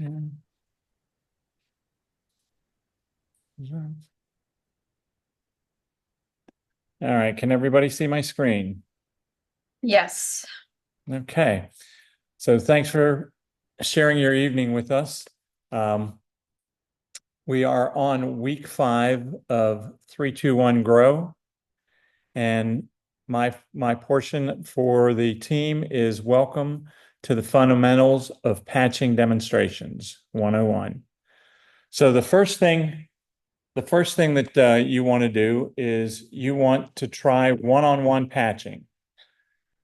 All right, can everybody see my screen? Yes. Okay, so thanks for sharing your evening with us. Um, we are on week 5 of 3-2-1 Grow, and my portion for the team is welcome to the fundamentals of patching demonstrations 101. So the first thing that you want to do is you want to try one-on-one patching.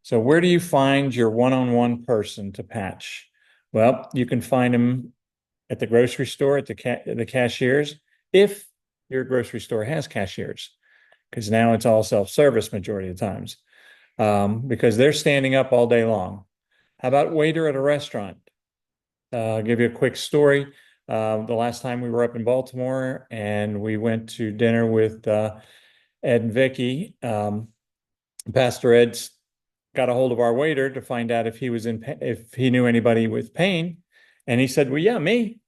So where do you find your one-on-one person to patch? Well, you can find them at the grocery store, at the cashiers, if your grocery store has cashiers, because now it's all self-service majority of the times, because they're standing up all day long. How about waiter at a restaurant? I'll give you a quick story. The last time we were up in Baltimore and we went to dinner with Ed and Vicky, Pastor Ed got a hold of our waiter to find out if he knew anybody with pain, and he said, "Well, yeah, me."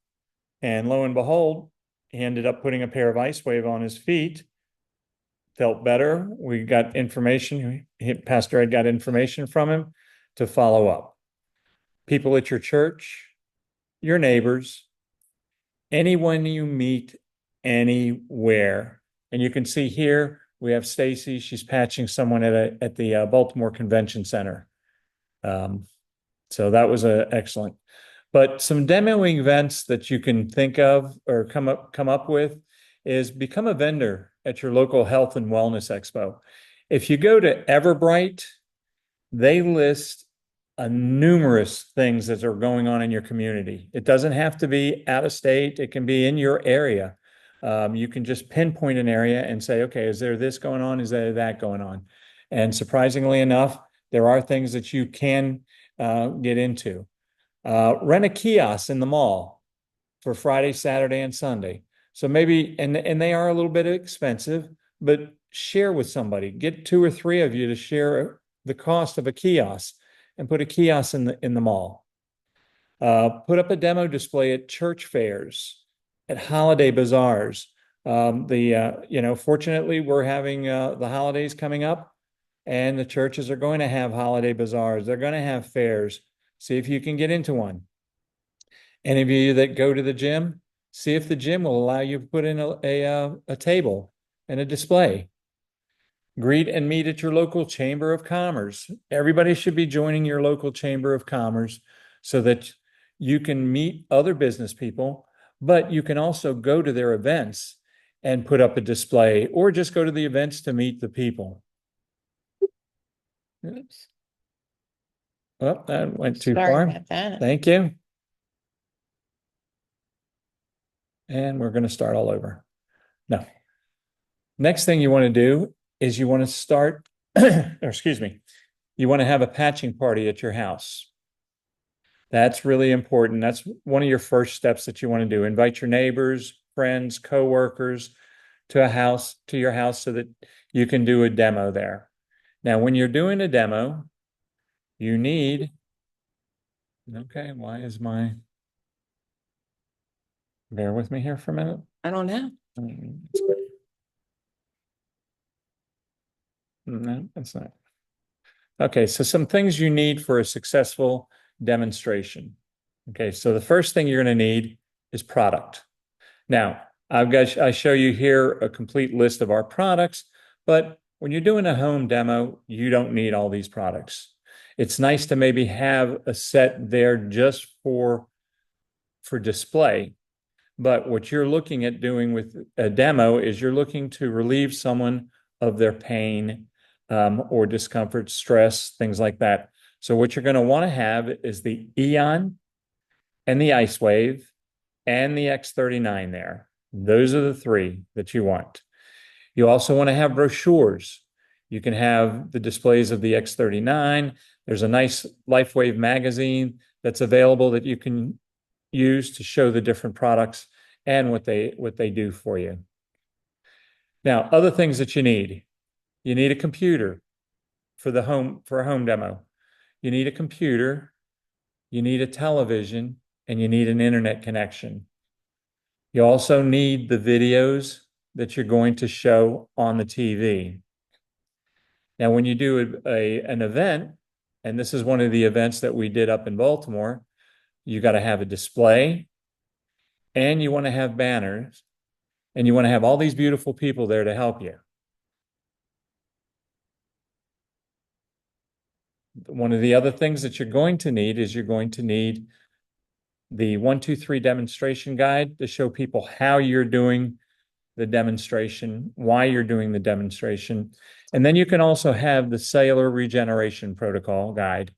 And lo and behold, he ended up putting a pair of Ice Wave on his feet. Felt better. We got information. Pastor Ed got information from him to follow up. People at your church, your neighbors, anyone you meet anywhere. And you can see here we have Stacy. She's patching someone at the Baltimore Convention Center. So that was excellent. But some demoing events that you can think of or come up with is become a vendor at your local health and wellness expo. If you go to Everbright, they list numerous things that are going on in your community. It doesn't have to be out of state. It can be in your area. You can just pinpoint an area and say, okay, is there this going on? Is there that going on? And surprisingly enough, there are things that you can get into. Rent a kiosk in the mall for Friday, Saturday, and Sunday. So maybe, and they are a little bit expensive, but share with somebody. Get 2 or 3 of you to share the cost of a kiosk and put a kiosk in the mall. Put up a demo display at church fairs, at holiday bazaars. Fortunately, we're having the holidays coming up, and the churches are going to have holiday bazaars. They're going to have fairs. See if you can get into one. Any of you that go to the gym, see if the gym will allow you to put in a table and a display. Greet and meet at your local Chamber of Commerce. Everybody should be joining your local Chamber of Commerce so that you can meet other business people, but you can also go to their events and put up a display or just go to the events to meet the people. Oops. Oh, that went too Sorry far. about that. Thank you. And we're going to start all over. No. Next thing you want to do is you want to start, or excuse me, you want to have a patching party at your house. That's really important. That's one of your first steps that you want to do. Invite your neighbors, friends, coworkers to your house so that you can do a demo there. Now, when you're doing a demo, you need, okay, bear with me here for a minute. I don't know. No, that's not. Okay, so some things you need for a successful demonstration. Okay, so the first thing you're going to need is product. Now, I show you here a complete list of our products, but when you're doing a home demo, you don't need all these products. It's nice to maybe have a set there just for display. But what you're looking at doing with a demo is you're looking to relieve someone of their pain, or discomfort, stress, things like that. So what you're going to want to have is the Eon and the Ice Wave and the X39 there. Those are the 3 that you want. You also want to have brochures. You can have the displays of the X39. There's a nice LifeWave magazine that's available that you can use to show the different products and what they do for you. Now, other things that you need a computer for a home demo. You need a computer, you need a television, and you need an internet connection. You also need the videos that you're going to show on the TV. Now, when you do an event, and this is one of the events that we did up in Baltimore, you got to have a display and you want to have banners and you want to have all these beautiful people there to help you. One of the other things that you're going to need is you're going to need the 1, 2, 3 demonstration guide to show people how you're doing the demonstration, why you're doing the demonstration. And then you can also have the cellular regeneration protocol guide,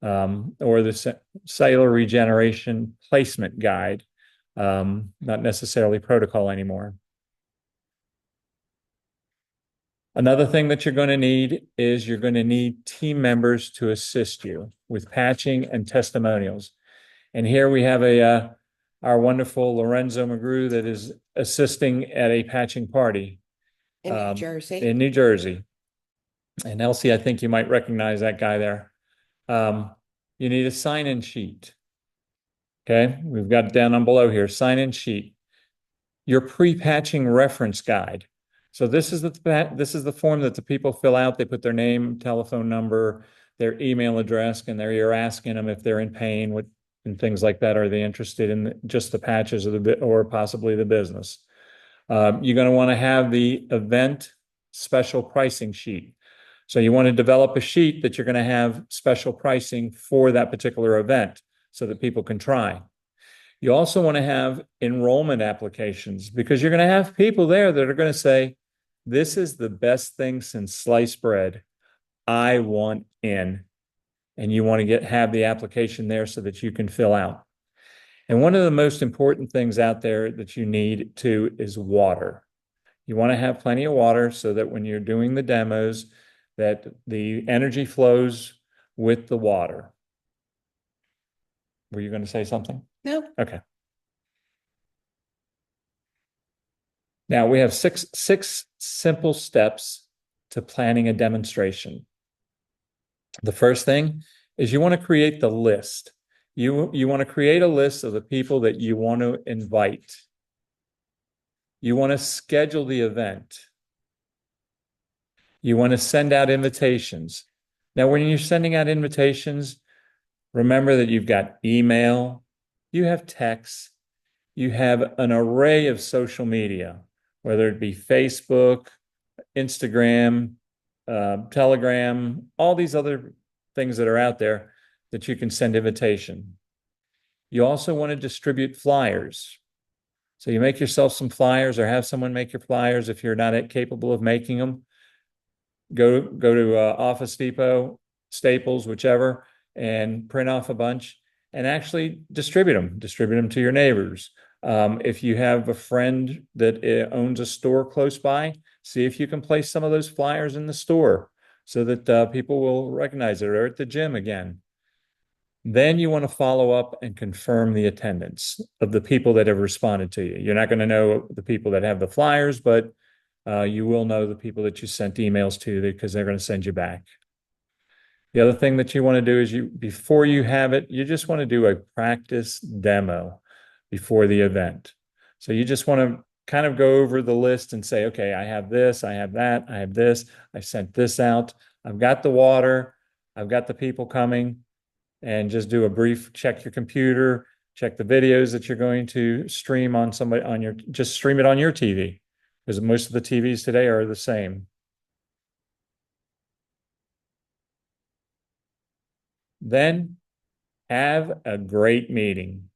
or the cellular regeneration placement guide, not necessarily protocol anymore. Another thing that you're going to need is you're going to need team members to assist you with patching and testimonials. And here we have our wonderful Lorenzo McGrew that is assisting at a patching party In New Jersey. in New Jersey. And Elsie, I think you might recognize that guy there. You need a sign-in sheet. Okay, we've got it down on below here, sign-in sheet. Your pre-patching reference guide. So this is the form that the people fill out. They put their name, telephone number, their email address, and you're asking them if they're in pain, and things like that. Are they interested in just the patches or possibly the business? You're going to want to have the event special pricing sheet. So you want to develop a sheet that you're going to have special pricing for that particular event so that people can try. You also want to have enrollment applications because you're going to have people there that are going to say, this is the best thing since sliced bread. I want in. And you want to have the application there so that you can fill out. And one of the most important things out there that you need too is water. You want to have plenty of water so that when you're doing the demos, that the energy flows with the water. Were you going to say something? No. Okay. Now we have six simple steps to planning a demonstration. The first thing is you want to create the list. You want to create a list of the people that you want to invite. You want to schedule the event. You want to send out invitations. Now, when you're sending out invitations, remember that you've got email, you have text, you have an array of social media, whether it be Facebook, Instagram, Telegram, all these other things that are out there that you can send invitation. You also want to distribute flyers. So you make yourself some flyers or have someone make your flyers if you're not capable of making them. Go to Office Depot, Staples, whichever, and print off a bunch and actually distribute them to your neighbors. If you have a friend that owns a store close by, see if you can place some of those flyers in the store so that people will recognize it, or at the gym again. Then you want to follow up and confirm the attendance of the people that have responded to you. You're not going to know the people that have the flyers, but you will know the people that you sent emails to because they're going to send you back. The other thing that you want to do is before you have it, you just want to do a practice demo before the event. So you just want to kind of go over the list and say, okay, I have this, I have that, I have this, I sent this out, I've got the water, I've got the people coming, and just do a brief check your computer, check the videos that you're going to stream on just stream it on your TV, because most of the TVs today are the same. Then have a great meeting.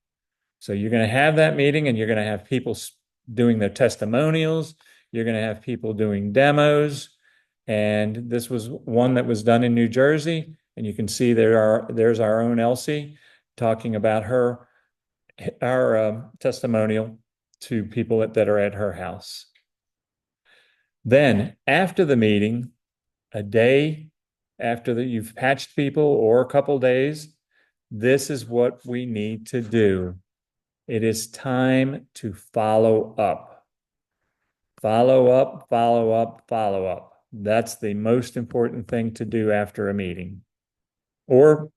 So you're going to have that meeting and you're going to have people doing their testimonials. You're going to have people doing demos. And this was one that was done in New Jersey. And you can see there's our own Elsie talking about our testimonial to people that are at her house. Then after the meeting, a day after that you've patched people or a couple days, this is what we need to do. It is time to follow up. Follow up, follow up, follow up. That's the most important thing to do after a meeting or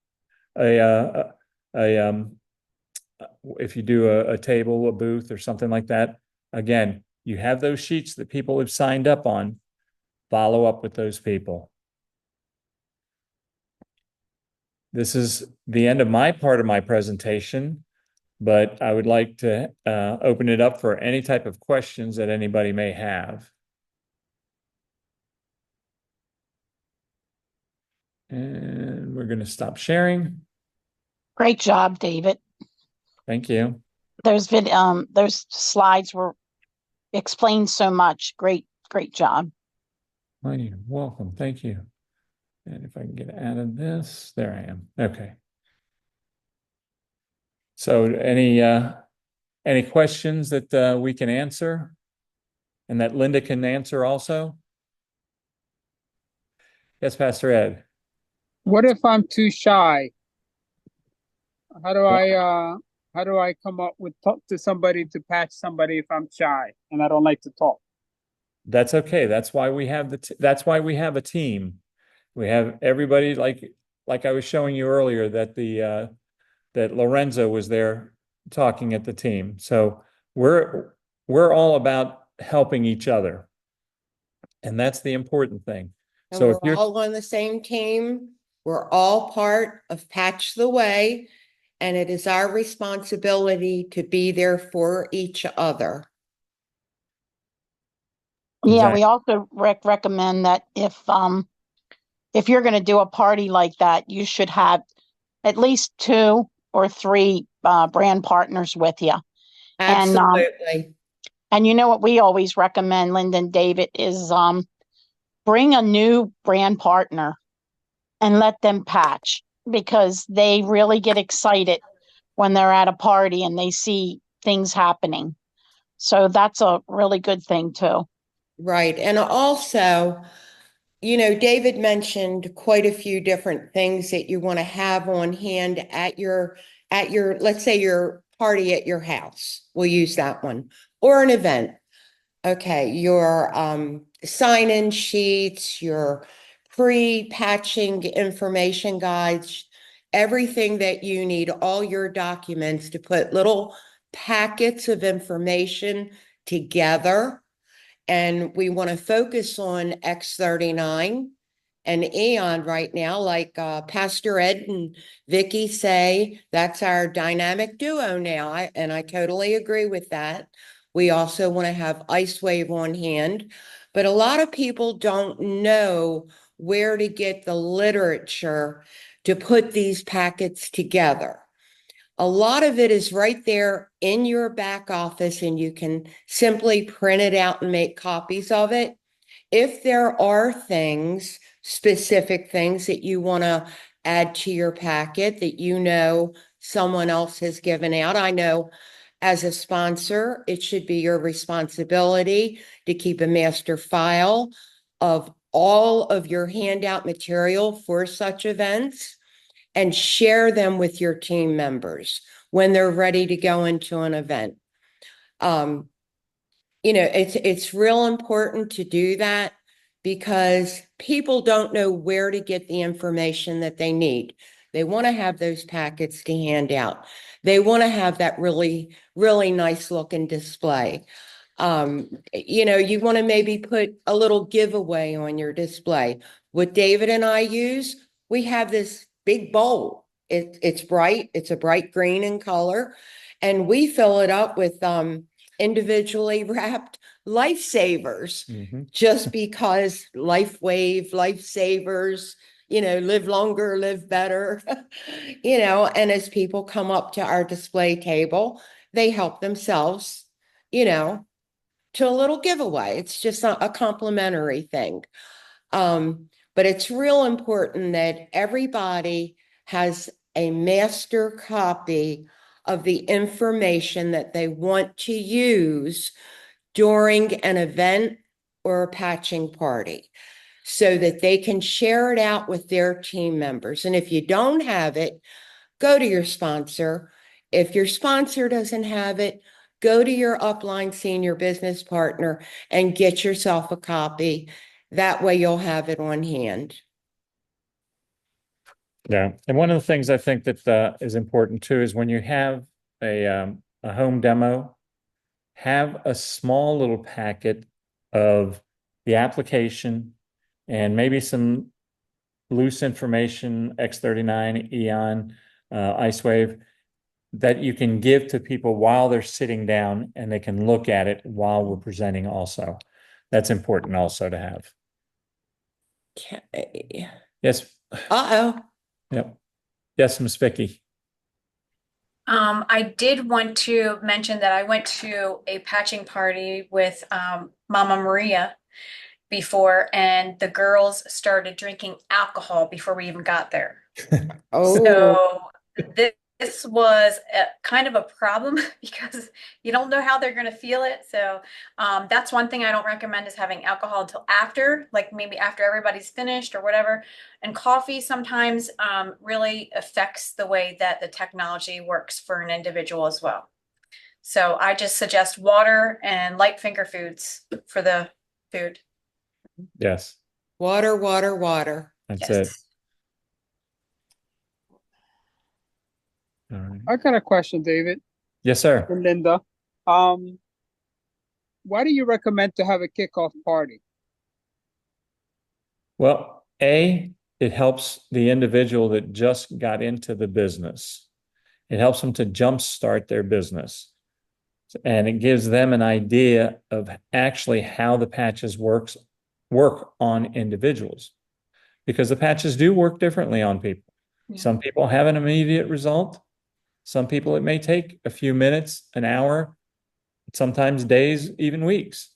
a if you do a table, a booth or something like that, again, you have those sheets that people have signed up on, follow up with those people. This is the end of my part of my presentation, but I would like to open it up for any type of questions that anybody may have. And we're going to stop sharing. Great job, David. Thank you. Those slides were explained so much. Great job. Oh, you're welcome. Thank you. And if I can get out of this, there I am. Okay. So any questions that we can answer and that Linda can answer also? Yes, Pastor Ed. What if I'm too shy? How do I come up with talk to somebody to patch somebody if I'm shy and I don't like to talk? That's okay. That's why we have that's why we have a team. We have everybody like I was showing you earlier that that Lorenzo was there talking at the team. So we're all about helping each other. And that's the important thing. And So if we're you're all on the same team. We're all part of Patch the Way, and it is our responsibility to be there for each other. Yeah, Exactly. we also recommend that if you're going to do a party like that, you should have at least 2 or 3 brand partners with you. Absolutely. And you know what we always recommend, Linda and David, is bring a new brand partner and let them patch, because they really get excited when they're at a party and they see things happening. So that's a really good thing too. Right. And also, David mentioned quite a few different things that you want to have on hand at your, let's say your party at your house. We'll use that one, or an event. Okay, your sign-in sheets, your pre-patching information guides, everything that you need, all your documents to put little packets of information together. And we want to focus on X39 and Eon right now, like Pastor Ed and Vicky say, that's our dynamic duo now. And I totally agree with that. We also want to have IceWave on hand, but a lot of people don't know where to get the literature to put these packets together. A lot of it is right there in your back office, and you can simply print it out and make copies of it. If there are things, specific things that you want to add to your packet that someone else has given out, I know as a sponsor, it should be your responsibility to keep a master file of all of your handout material for such events and share them with your team members when they're ready to go into an event. It's real important to do that, because people don't know where to get the information that they need. They want to have those packets to hand out. They want to have that really, really nice looking display. You want to maybe put a little giveaway on your display. What David and I use, we have this big bowl. It's bright. It's a bright green in color, and we fill it up with individually wrapped lifesavers, just because lifesavers, live longer, live better, and as people come up to our display table, they help themselves, to a little giveaway. It's just a complimentary thing. But it's real important that everybody has a master copy of the information that they want to use during an event or a patching party, so that they can share it out with their team members. And if you don't have it, go to your sponsor. If your sponsor doesn't have it, go to your upline senior business partner and get yourself a copy. That way you'll have it on hand. Yeah. And one of the things I think that is important too is when you have a home demo, have a small little packet of the application and maybe some loose information, X39, Eon, IceWave, that you can give to people while they're sitting down and they can look at it while we're presenting also. That's important also to have. Okay. Yes. Uh-oh. Yep. Yes, Ms. Vicky. I did want to mention that I went to a patching party with Mama Maria before, and the girls started drinking alcohol before we even got there. Oh, So this was kind of a problem because you don't know how they're going to feel it. So that's one thing I don't recommend is having alcohol until after, like maybe after everybody's finished or whatever. And coffee sometimes really affects the way that the technology works for an individual as well. So I just suggest water and light finger foods for the food. Yes, water, water, water. that's Yes. it. All right. I got a question, David Yes, sir. and Linda. Why do you recommend to have a kickoff party? Well, it helps the individual that just got into the business. It helps them to jumpstart their business. And it gives them an idea of actually how the patches work on individuals. Because the patches do work differently on people. Yeah. Some people have an immediate result. Some people, it may take a few minutes, an hour, sometimes days, even weeks.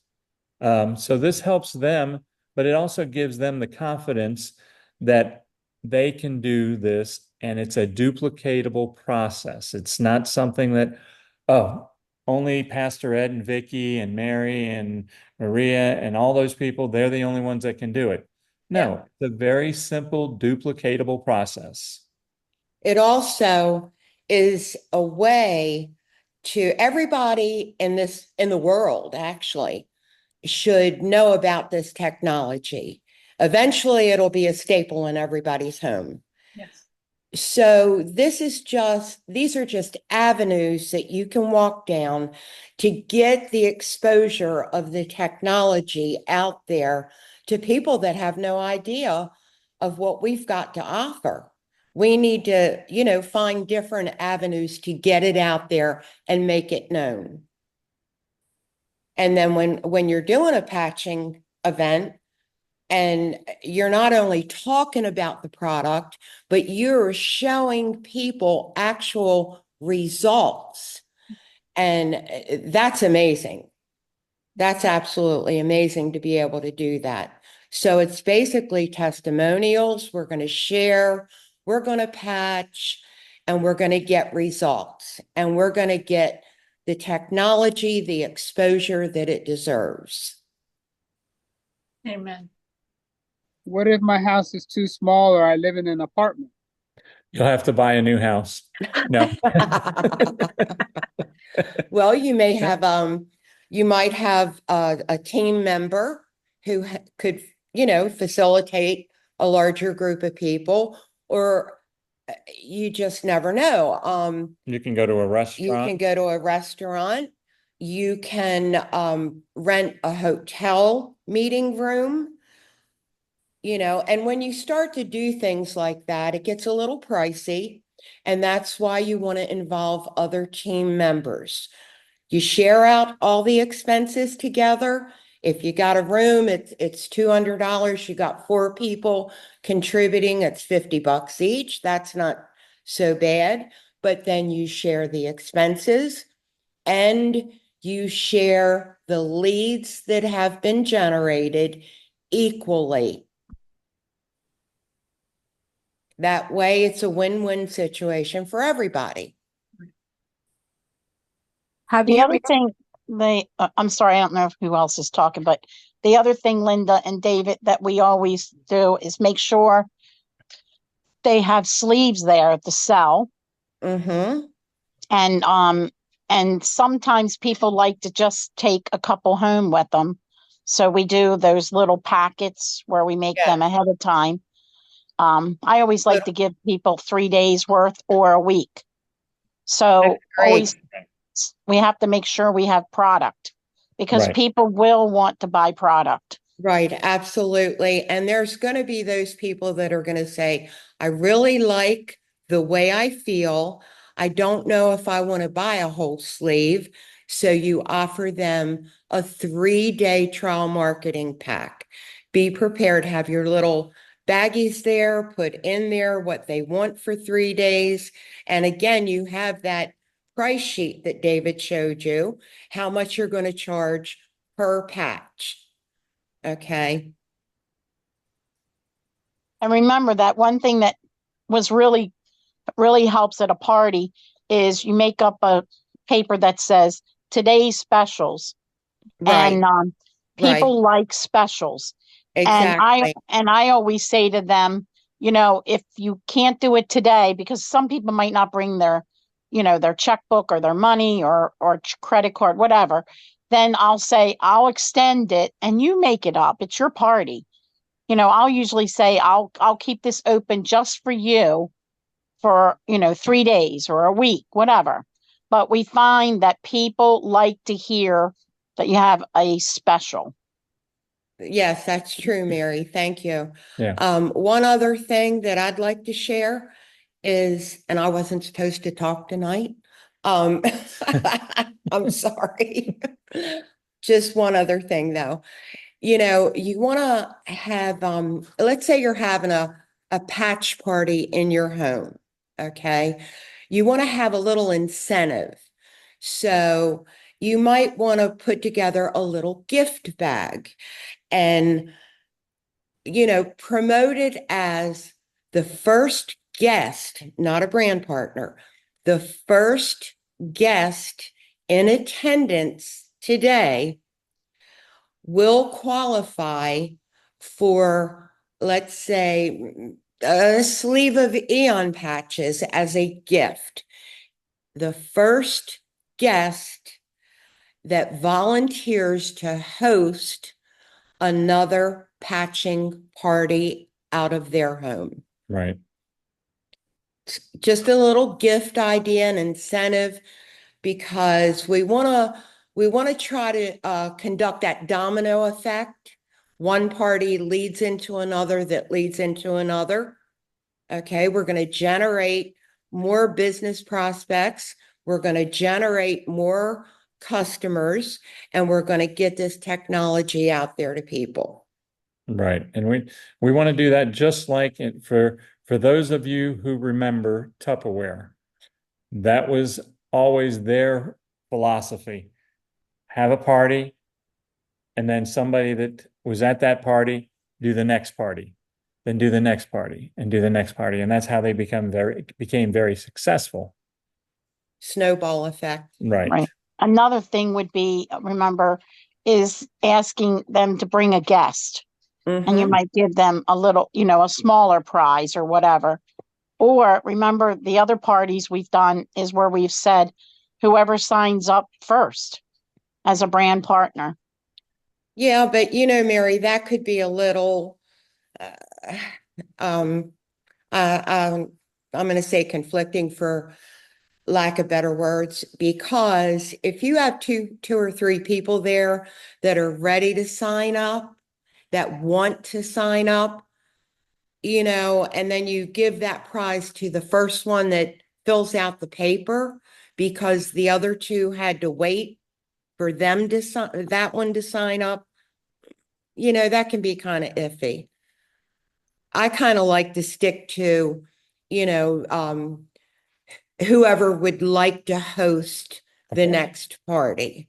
So this helps them, but it also gives them the confidence that they can do this and it's a duplicatable process. It's not something that, oh, only Pastor Ed and Vicky and Mary and Maria and all those people, they're the only ones that can do it. No, it's a very simple duplicatable process. It also is a way to everybody in the world actually should know about this technology. Eventually it'll be a staple in everybody's home. Yes. So these are just avenues that you can walk down to get the exposure of the technology out there to people that have no idea of what we've got to offer. We need to, find different avenues to get it out there and make it known. And then when you're doing a patching event, and you're not only talking about the product, but you're showing people actual results. And that's amazing. That's absolutely amazing to be able to do that. So it's basically testimonials. We're going to share, we're going to patch, and we're going to get results. And we're going to get the technology, the exposure that it deserves. Amen. What if my house is too small or I live in an apartment? You'll have to buy a new house. No. Well, you might have a team member who could, facilitate a larger group of people, or you just never know. You can go to a You can restaurant. go to a restaurant. You can rent a hotel meeting room. And when you start to do things like that, it gets a little pricey. And that's why you want to involve other team members. You share out all the expenses together. If you got a room, it's $200. You got 4 people contributing, it's $50 each. That's not so bad. But then you share the expenses and you share the leads that have been generated equally. That way, it's a win-win situation for everybody. Have The you other thing, I'm sorry, I don't know if who else is talking, but the other thing, Linda and David, that we always do is make sure they have sleeves there at the cell. Mm-hmm. And sometimes people like to just take a couple home with them. So we do those little packets where we make them ahead of time. I always like to give people 3 days worth or a week. So That's always, great. we have to make sure we have product because Right. people will want to buy product. Right, absolutely. And there's going to be those people that are going to say, I really like the way I feel. I don't know if I want to buy a whole sleeve. So you offer them a 3-day trial marketing pack. Be prepared, have your little baggies there, put in there what they want for 3 days. And again, you have that price sheet that David showed you, how much you're going to charge per patch. Okay, And remember that one thing that was really helps at a party is you make up a paper that says today's specials. right, And right, people like specials. exactly. And I always say to them, if you can't do it today, because some people might not bring their, their checkbook or their money or credit card, whatever, then I'll say I'll extend it and you make it up. It's your party. I'll usually say I'll keep this open just for you for, 3 days or a week, whatever. But we find that people like to hear that you have a special. Yes, that's true, Mary. Thank you. Yeah. One other thing that I'd like to share is, and I wasn't supposed to talk tonight. Um, I'm sorry. Just one other thing though. You want to have, let's say you're having a patch party in your home. Okay. You want to have a little incentive. So you might want to put together a little gift bag and, promote it as the first guest, not a brand partner, the first guest in attendance today will qualify for, let's say, a sleeve of Eon patches as a gift. The first guest that volunteers to host another patching party out of their home. Right. Just a little gift idea and incentive because we want to try to conduct that domino effect. One party leads into another that leads into another. Okay, we're going to generate more business prospects. We're going to generate more customers, and we're going to get this technology out there to people. Right. And we want to do that just like it for those of you who remember Tupperware. That was always their philosophy. Have a party, and then somebody that was at that party do the next party, then do the next party, and do the next party. And that's how they became very successful. Snowball effect. Right. Right. Another thing would be, remember, is asking them to bring a guest. And you Mhm. might give them a little, a smaller prize or whatever. Or remember, the other parties we've done is where we've said whoever signs up first as a brand partner. Yeah, but Mary, that could be a little, uh, um, uh, um, I'm going to say conflicting for lack of better words, because if you have two or three people there that are ready to sign up, that want to sign up, and then you give that prize to the first one that fills out the paper because the other two had to wait for them to that one to sign up, that can be kind of iffy. I kind of like to stick to, whoever would like to host the next party.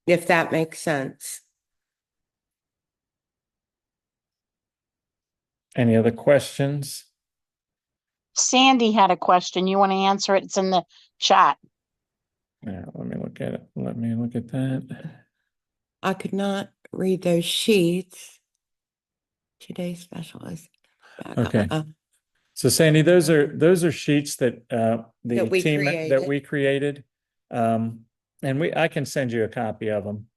If that makes sense. Any other questions? Sandy had a question. You want to answer it? It's in the chat. Yeah, let me look at it. Let me look at that. I could not read those sheets. Today's special is. Okay. So Sandy, those are sheets that the That we team that created. we created. And I can send you a copy of them.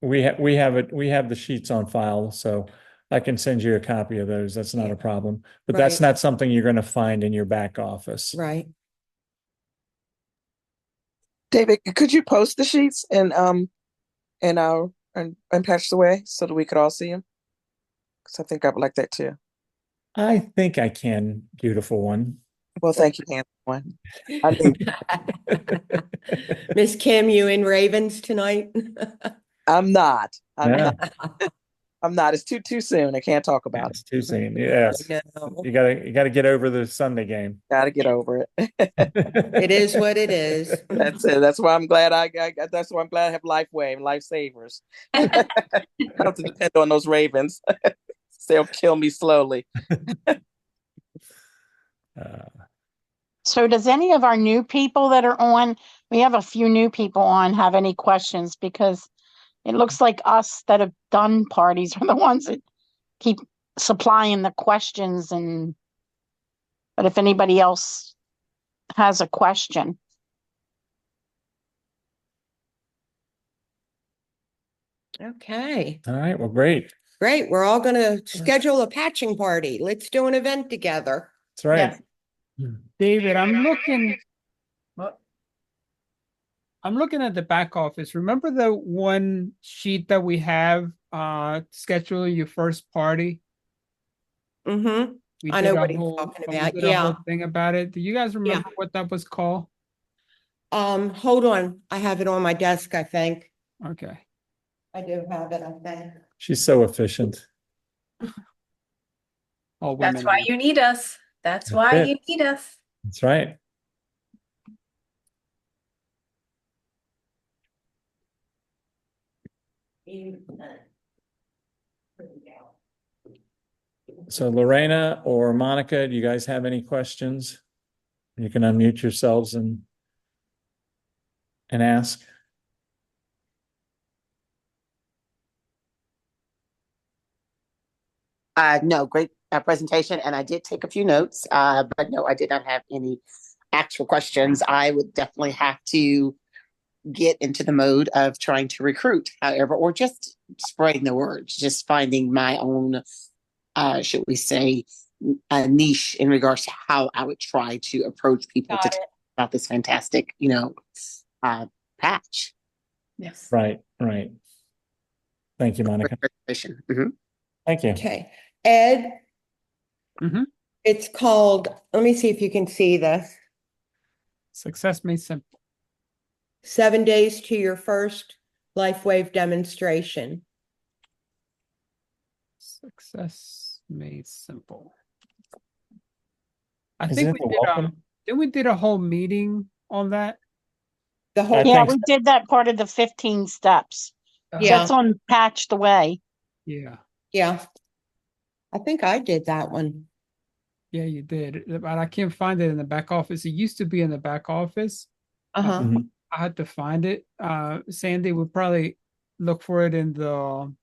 We have the sheets on file, so I can send you a copy of those. That's not Yeah. a problem. But that's Right. not something you're going to find in your back office. Right. David, could you post the sheets and Patched Away so that we could all see them? Because I think I would like that too. I think I can, beautiful one. Well, thank you, handsome one. I think Miss Kim, you in Ravens tonight? I'm not. I'm Yeah. not. I'm not. It's too soon. I can't talk about It's too soon. Yes. I know. You gotta get over the Sunday game. it. Got to get over it. It is what it is. That's it. That's why I'm glad that's why I'm glad I have Lifeway and Lifesavers. I don't have to depend on those Ravens. They'll kill me slowly. So does any of our new people that are on, we have a few new people on, have any questions? Because it looks like us that have done parties are the ones that keep supplying the questions but if anybody else has a question. Okay, All right, well, great. great. We're all gonna schedule a patching party. Let's do an event together. That's right. David, I'm looking at the back office. Remember the one sheet that we have, schedule your first party? Mm-hmm. We I did know a what he's whole- talking we about, did a whole yeah. thing about it. Do you guys remember what that was called? Hold on. I have it on my desk, I think. Okay. I do have it, I think. She's so efficient. All That's women. why you need us. That's why it. you need us. That's right. So Lorena or Monica, do you guys have any questions? You can unmute yourselves and ask. No, great presentation, and I did take a few notes, but no, I did not have any actual questions. I would definitely have to get into the mode of trying to recruit, however, or just spreading the word, just finding my own, should we say, a niche in regards to how I would try to approach people Got to it. talk about this fantastic, patch. Yes. Right, right. Thank you, Monica. Mhm. Thank you. Okay, Ed? Mhm. It's called, let me see if you can see this. Success made simple. 7 days to your first LifeWave demonstration. Success made simple. I Is think it we the did, welcome? we did a whole meeting on that. The whole, Yeah, think we did that part of the 15 steps. Yeah. That's on Patched Away. Yeah. yeah. I think I did that one. Yeah, you did. But I can't find it in the back office. It used to be in the back office. Uh-huh. Mhm. I had to find it. Sandy would probably look for it in the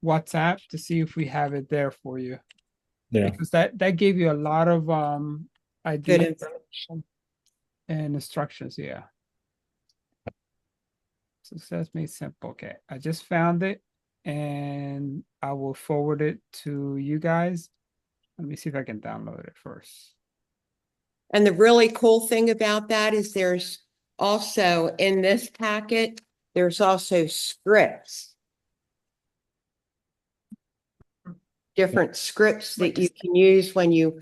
WhatsApp to see if we have it there for you. Yeah. Because that gave you a lot of Good ideas information. and instructions. Yeah. Success made simple. Okay, I just found it and I will forward it to you guys. Let me see if I can download it first. And the really cool thing about that is there's also in this packet, there's also scripts. Different scripts that you can use when you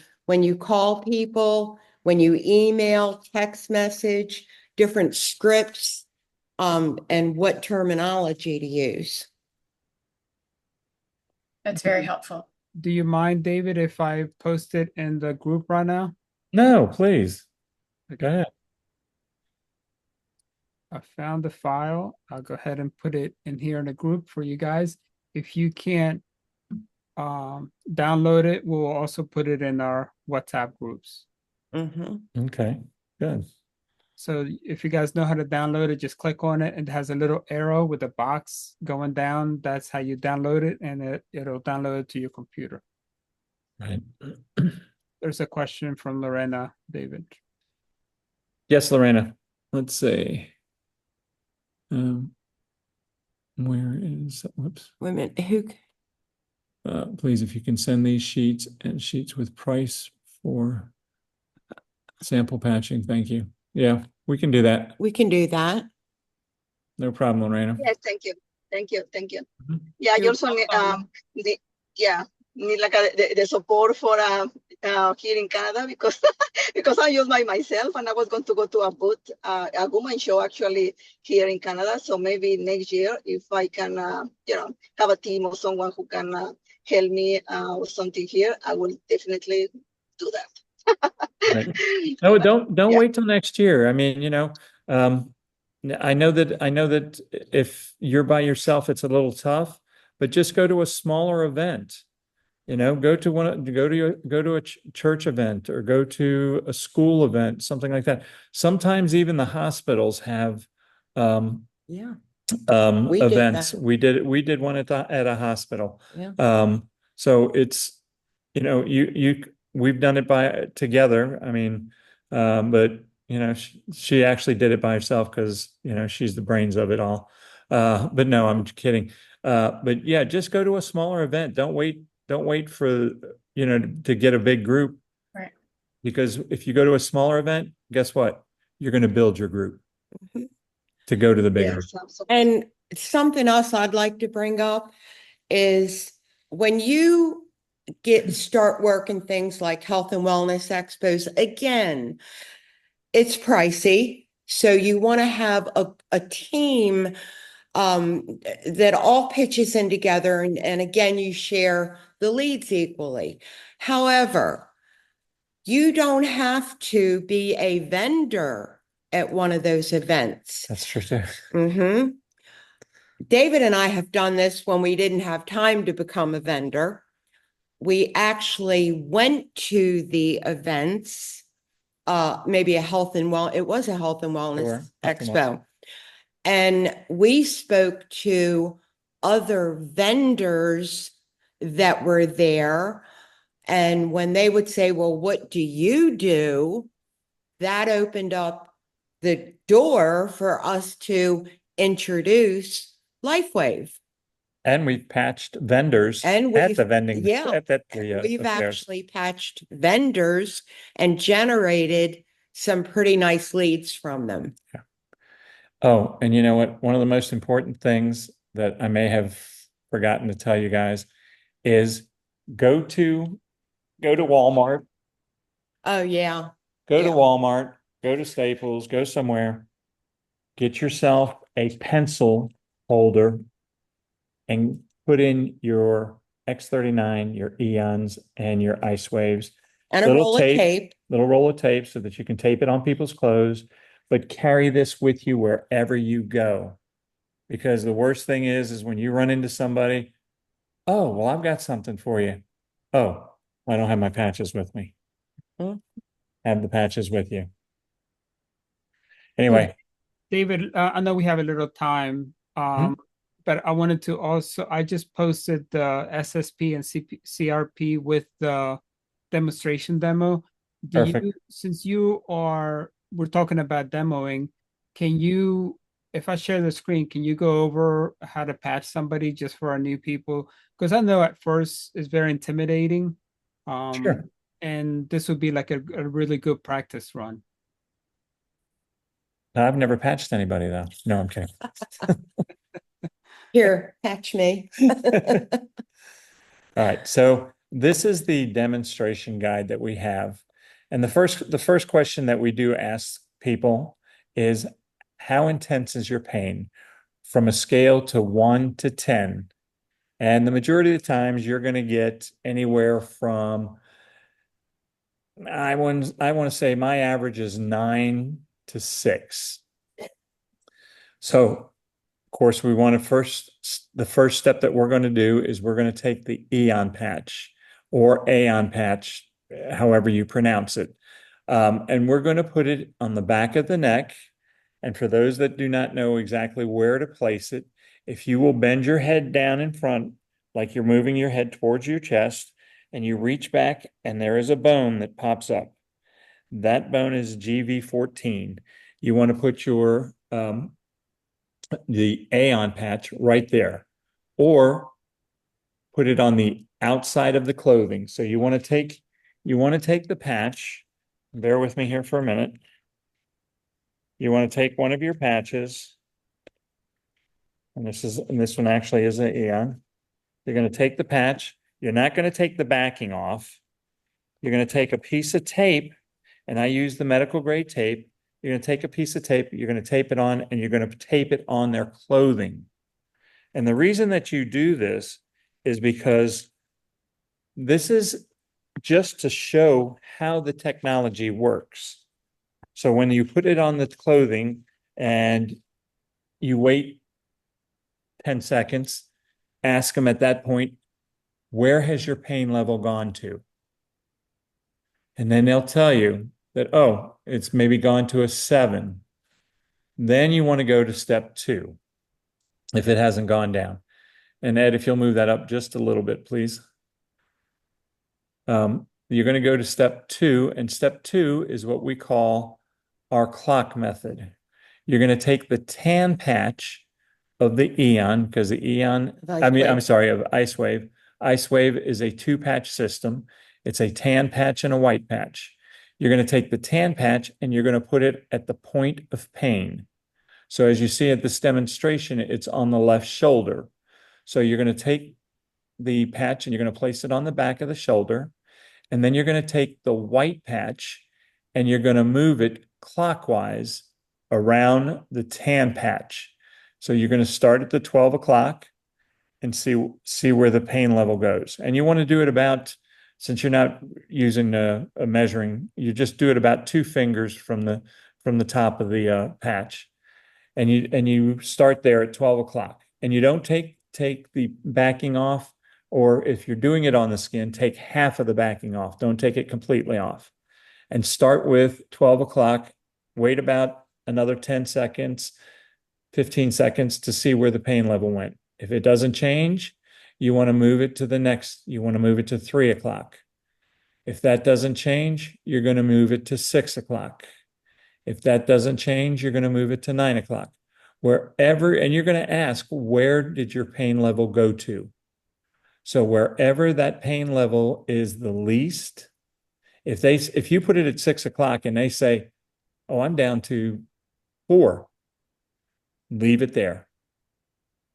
call people, when you email, text message, different scripts, and what terminology to use. That's very helpful. Do you mind, David, if I post it in the group right now? No, please. Go ahead. I found the file. I'll go ahead and put it in here in the group for you guys. If you can't download it, we'll also put it in our WhatsApp groups. Mhm. Okay, good. So if you guys know how to download it, just click on it. It has a little arrow with a box going down. That's how you download it, and it'll download it to your computer. Right. There's a question from Lorena, David. Yes, Lorena. Let's see. Where is, whoops. Wait a minute, who? please, if you can send these sheets and sheets with price for sample patching, thank you. Yeah, we can do that. We can do that. No problem, Lorena. Yes, thank you. Thank you. Thank you. Mhm. Yeah, I You're also need, welcome. yeah, need like the support for here in Canada because because I use by myself and I was going to go to a booth, a woman show actually here in Canada. So maybe next year, if I can, have a team or someone who can help me with something here, I will definitely do that. Right. No, don't Yeah. wait till next year. I mean, I know that if you're by yourself, it's a little tough, but just go to a smaller event. Go to a church event or go to a school event, something like that. Sometimes even the hospitals have Yeah, we did events. that. We did one at a hospital. Yeah. So it's we've done it by together. I mean, but she actually did it by herself because she's the brains of it all. But no, I'm kidding. But yeah, just go to a smaller event. Don't wait for to get a big group. Right. Because if you go to a smaller event, guess what? You're going to build your group Mhm. to go to the bigger. Yes, absolutely. And something else I'd like to bring up is when you start working things like health and wellness expos, again, it's pricey. So you want to have a team that all pitches in together. And again, you share the leads equally. However, you don't have to be a vendor at one of those events. That's true too. Mm-hmm. David and I have done this when we didn't have time to become a vendor. We actually went to the events, maybe it was a health and wellness Sure. Health and expo. And we spoke to other vendors that were there. And when they would say, well, what do you do? That opened up the door for us to introduce LifeWave. And we've patched vendors And at we've- the vending. yeah, at the We've fairs. actually patched vendors and generated some pretty nice leads from them. Oh, and you know what? One of the most important things that I may have forgotten to tell you guys is go to Walmart, Oh, yeah. go to Yeah. Walmart, go to Staples, go somewhere, get yourself a pencil holder and put in your X39, your Eons, and your Ice Waves. And a roll of tape. Little roll of tape so that you can tape it on people's clothes, but carry this with you wherever you go. Because the worst thing is when you run into somebody, oh, well, I've got something for you. Oh, I don't have my patches with me. Hmm. Have the patches with you. Anyway, David, I know we have a little time, but I wanted to also, I just posted the SSP and CRP with the demonstration demo. Perfect. Since we're talking about demoing, can you, if I share the screen, can you go over how to patch somebody just for our new people? Because I know at first it's very intimidating. Sure. And this would be like a really good practice run. I've never patched anybody though. No, I'm kidding. Here, patch me. All right, so this is the demonstration guide that we have. And the first question that we do ask people is, how intense is your pain? From a scale to 1 to 10. And the majority of the times you're going to get anywhere from, I want to say my average is 9 to 6. So, of course, we want to the first step that we're going to do is we're going to take the Eon patch or Aeon patch, however you pronounce it. And we're going to put it on the back of the neck. And for those that do not know exactly where to place it, if you will bend your head down in front, like you're moving your head towards your chest, and you reach back and there is a bone that pops up. That bone is GV14. You want to put the Aeon patch right there, or put it on the outside of the clothing. So you want to take the patch. Bear with me here for a minute. You want to take one of your patches. And this one actually is an Aeon. You're going to take the patch. You're not going to take the backing off. You're going to take a piece of tape, and I use the medical grade tape. You're going to take a piece of tape, you're going to tape it on, and you're going to tape it on their clothing. And the reason that you do this is because this is just to show how the technology works. So when you put it on the clothing and you wait 10 seconds, ask them at that point, where has your pain level gone to? And then they'll tell you that, oh, it's maybe gone to a 7. Then you want to go to step 2 if it hasn't gone down. And Ed, if you'll move that up just a little bit, please. You're going to go to step 2, and step 2 is what we call our clock method. You're going to take the tan patch of the Aeon, because the Aeon, of IceWave. IceWave is a 2-patch system. It's a tan patch and a white patch. You're going to take the tan patch and you're going to put it at the point of pain. So as you see at this demonstration, it's on the left shoulder. So you're going to take the patch and you're going to place it on the back of the shoulder. And then you're going to take the white patch and you're going to move it clockwise around the tan patch. So you're going to start at the 12 o'clock and see where the pain level goes. And you want to do it about, since you're not using a measuring, you just do it about 2 fingers from the top of the patch. And you start there at 12 o'clock. And you don't take the backing off, or if you're doing it on the skin, take half of the backing off. Don't take it completely off. And start with 12 o'clock, wait about another 10 seconds, 15 seconds to see where the pain level went. If it doesn't change, you want to move it to the next, you want to move it to 3 o'clock. If that doesn't change, you're going to move it to 6 o'clock. If that doesn't change, you're going to move it to 9 o'clock. Wherever, and you're going to ask, where did your pain level go to? So wherever that pain level is the least, if you put it at 6 o'clock and they say, oh, I'm down to 4, leave it there.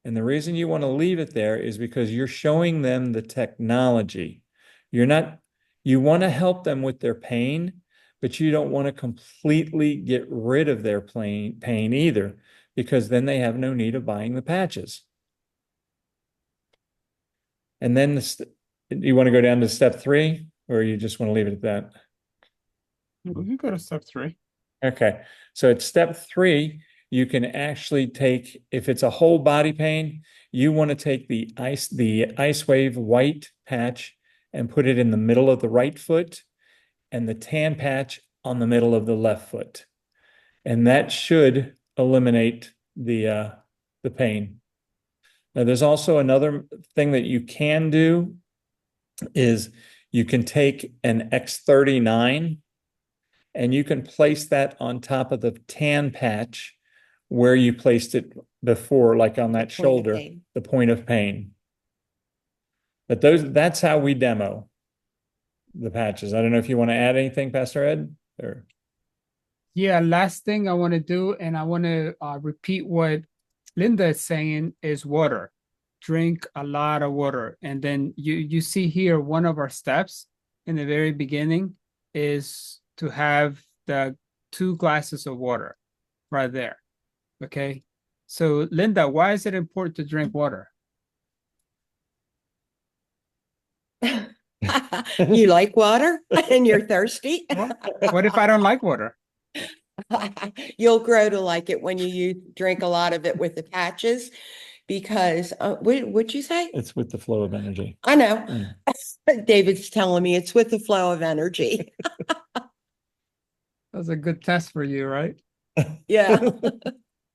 And the reason you want to leave it there is because you're showing them the technology. You want to help them with their pain, but you don't want to completely get rid of their pain either, because then they have no need of buying the patches. And then you want to go down to step 3, or you just want to leave it at that? We can go to step 3. Okay. So at step 3, you can actually take, if it's a whole body pain, you want to take the IceWave white patch and put it in the middle of the right foot, and the tan patch on the middle of the left foot. And that should eliminate the pain. Now, there's also another thing that you can do is you can take an X39 and you can place that on top of the tan patch where you placed it before, like on that shoulder, the point of pain. But that's how we demo the patches. I don't know if you want to add anything, Pastor Ed? Or... Yeah, last thing I want to do, and I want to repeat what Linda is saying, is water. Drink a lot of water. And then you see here, one of our steps in the very beginning is to have the 2 glasses of water right there. Okay. So Linda, why is it important to drink water? You like water and you're thirsty? What if I don't like water? You'll grow to like it when you drink a lot of it with the patches, because what'd you say? It's with the flow of energy. I know. David's telling me it's with the flow of energy. That was a good test for you, right? Yeah.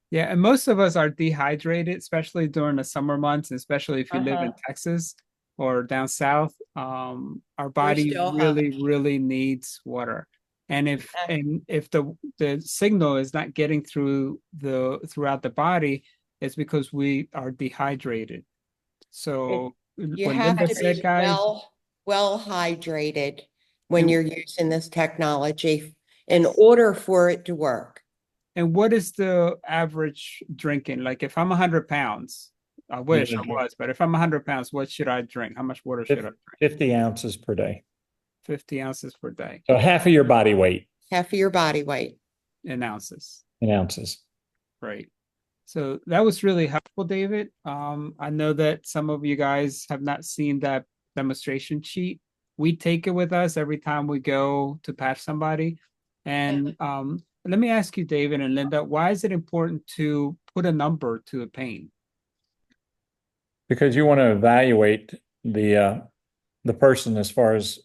Yeah, and most of us are dehydrated, especially during the summer months, especially if you live in Texas or down south. Our body really needs water. And if the signal is not getting throughout the body, it's because we are dehydrated. So You what have Linda to said, be guys. well hydrated when And- you're using this technology in order for it to work. And what is the average drinking? Like if I'm 100 pounds, I wish I was, but if I'm 100 pounds, what should I drink? How much water should I drink? 50 ounces per day. 50 ounces per day So half of your body weight Half of your body weight. in ounces. in ounces. Right. So that was really helpful, David. I know that some of you guys have not seen that demonstration sheet. We take it with us every time we go to patch somebody. And let me ask you, David and Linda, why is it important to put a number to a pain? Because you want to evaluate the person as far as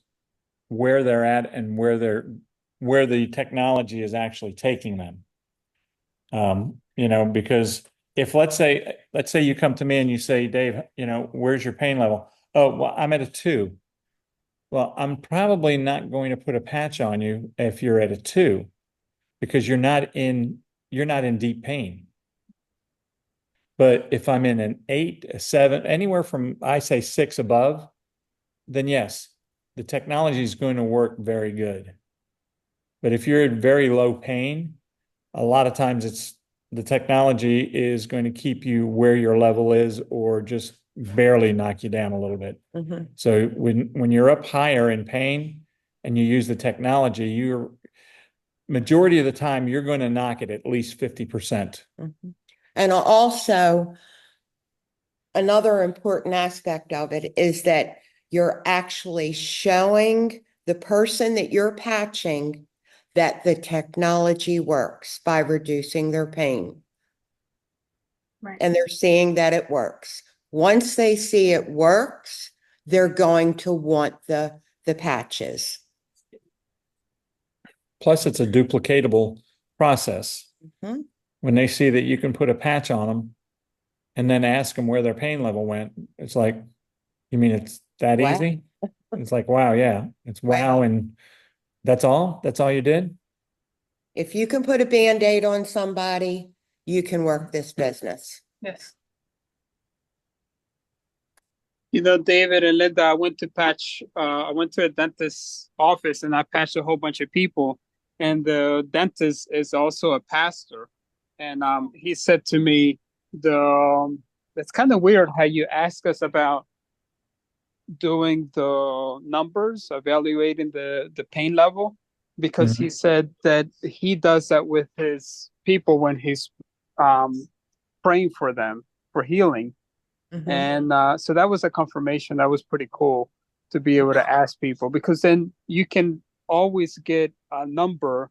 where they're at and where the technology is actually taking them. Because if let's say you come to me and you say, Dave, where's your pain level? Oh, well, I'm at a 2. Well, I'm probably not going to put a patch on you if you're at a 2, because you're not in deep pain. But if I'm in an 8, a 7, anywhere from, I say 6 above, then yes, the technology is going to work very good. But if you're in very low pain, a lot of times the technology is going to keep you where your level is, or just barely knock you down a little bit. Mhm. So when you're up higher in pain and you use the technology, majority of the time you're going to knock it at least 50%. Mhm. And also, another important aspect of it is that you're actually showing the person that you're patching that the technology works by reducing their pain. Right. And they're seeing that it works. Once they see it works, they're going to want the patches. Plus, it's a duplicatable process. Mhm. When they see that you can put a patch on them and then ask them where their pain level went, it's like, you mean it's that Wow. easy? It's like, wow, yeah, it's wow. And that's all you did? If you can put a Band-Aid on somebody, you can work this business. Yes. You know, David and Linda, I went to a dentist's office and I patched a whole bunch of people. And the dentist is also a pastor. And he said to me, it's kind of weird how you ask us about doing the numbers, evaluating the pain level, because he said that he does that with his people when he's praying for them for healing. Mhm. And so that was a confirmation. That was pretty cool to be able to ask people, because then you can always get a number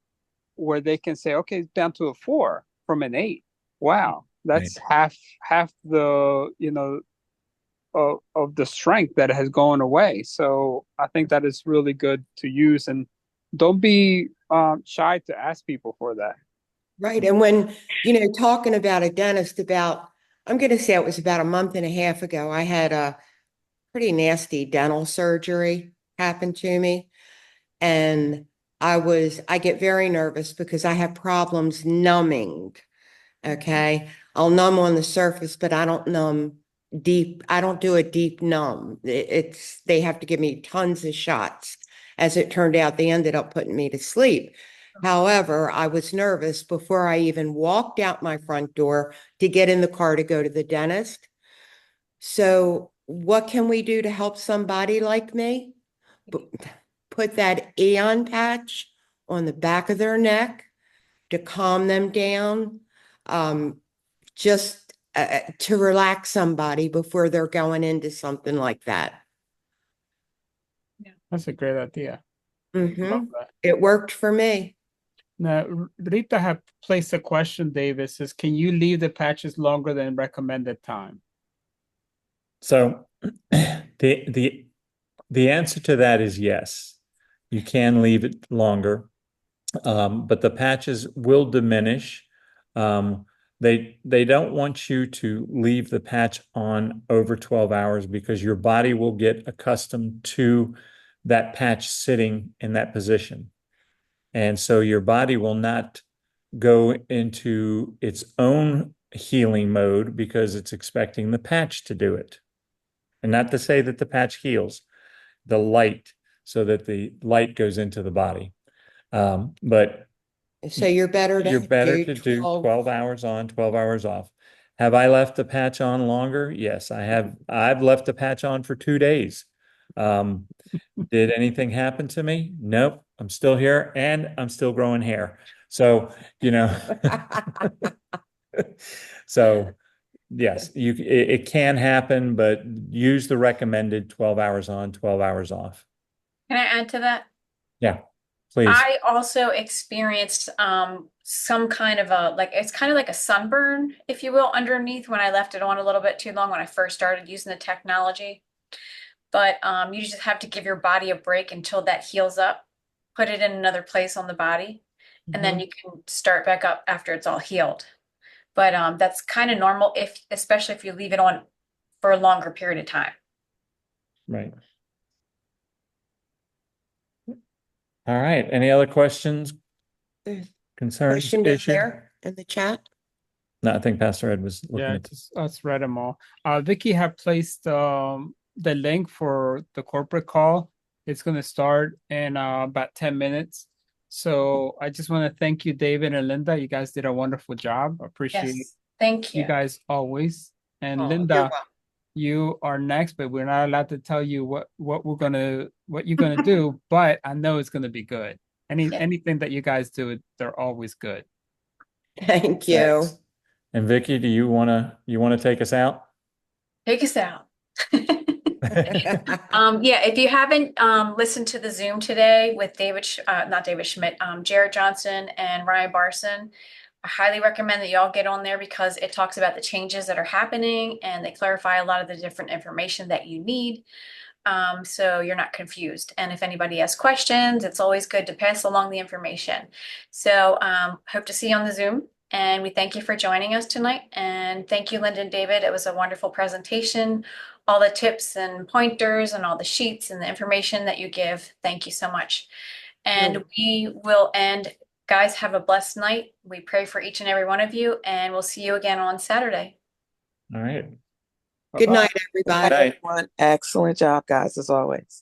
where they can say, okay, it's down to a 4 from an 8. Wow, that's half the of the strength that has gone away. So I think that is really good to use, and don't be shy to ask people for that. Right. And when, talking about a dentist, I'm going to say it was about a month and a half ago, I had a pretty nasty dental surgery happen to me. And I get very nervous because I have problems numbing. Okay. I'll numb on the surface, but I don't numb deep. I don't do a deep numb. They have to give me tons of shots. As it turned out, they ended up putting me to sleep. However, I was nervous before I even walked out my front door to get in the car to go to the dentist. So what can we do to help somebody like me? Put that Aeon patch on the back of their neck to calm them down, just to relax somebody before they're going into something like that. That's a great idea. Mhm. Love that. It worked for me. Now, Rita had placed a question, David, says, can you leave the patches longer than recommended time? So the answer to that is yes. You can leave it longer, but the patches will diminish. They don't want you to leave the patch on over 12 hours because your body will get accustomed to that patch sitting in that position. And so your body will not go into its own healing mode because it's expecting the patch to do it. And not to say that the patch heals, the light, so that the light goes into the body. But So you're better you're better do to do 12 12 hours on, 12 hours off. Have I left the patch on longer? Yes, I have. I've left the patch on for 2 days. Did anything happen to me? Nope. I'm still here and I'm still growing hair. So, you know, so yes, it can happen, but use the recommended 12 hours on, 12 hours off. Can I add to that? Yeah, please. I also experienced some kind of a like it's kind of like a sunburn, if you will, underneath when I left it on a little bit too long when I first started using the technology. But you just have to give your body a break until that heals up, put it in another place on the body, and then you can start back up after it's all healed. But that's kind of normal especially if you leave it on for a longer period of time. Right. All right. Any other questions, concerns, Question down issues? there in the chat. No, I think Pastor Ed was looking Yeah, at just let's read them all. Vicky have placed the link for the corporate call. It's going to start in about 10 minutes. So I just want to thank you, David and Linda. You guys did a wonderful job. Appreciate Yes, thank you you. guys always. And Oh, you're Linda, welcome. you are next, but we're not allowed to tell you what you're gonna do. But I know it's gonna be good. Anything that you guys do, they're always good. Thank you. And Vicky, do you want to take us out? Take us out. Yeah, if you haven't listened to the Zoom today with not David Schmidt, Jared Johnson and Ryan Barson, I highly recommend that y'all get on there because it talks about the changes that are happening and they clarify a lot of the different information that you need. So you're not confused. And if anybody has questions, it's always good to pass along the information. So hope to see you on the Zoom. And we thank you for joining us tonight. And thank you, Linda and David. It was a wonderful presentation. All the tips and pointers and all the sheets and the information that you give. Thank you so much. And we will end. Guys, have a blessed night. We pray for each and every one of you, and we'll see you again on Saturday. All right. Good Bye-bye. night, everybody. Night. Excellent job, guys, as always.